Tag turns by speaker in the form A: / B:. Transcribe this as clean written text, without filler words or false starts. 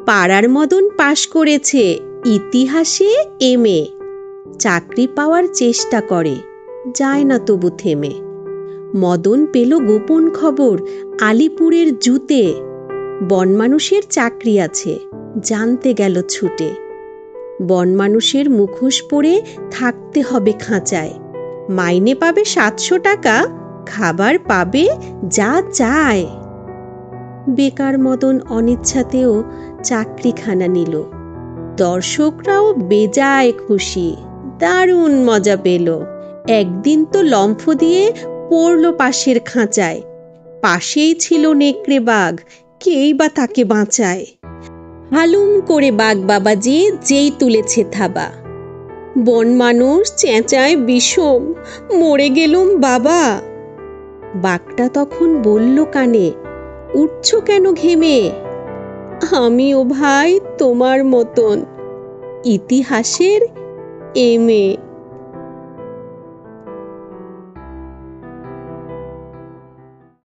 A: পাড়ার মদন পাশ করেছে ইতিহাসে এমএ। চাকরি পাওয়ার চেষ্টা করে, যায় না তবু থেমে। মদন পেল গোপন খবর আলিপুরের জুতে, বনমানুষের চাকরি আছে, জানতে গেল ছুটে। বনমানুষের মুখোশ পরে থাকতে হবে খাঁচায়, মাইনে পাবে 700 টাকা, খাবার পাবে যা চায়। বেকার মদন অনিচ্ছাতেও চাকরিখানা নিল, দর্শকরাও বেজায় খুশি, দারুণ মজা পেল। একদিন তো লম্ফ দিয়ে পড়ল পাশের খাঁচায়, পাশেই ছিল নেকড়ে বাঘ, কেই বা তাকে বাঁচায়। হালুম করে বাঘ বাবাজি যেই তুলেছে থাবা, বনমানুষ চেঁচায় বিষম, মরে গেলুম বাবা। বাঘটা তখন বলল কানে, উঠছ কেন ঘেমে? আমিও ভাই তোমার মতন ইতিহাসের এমএ।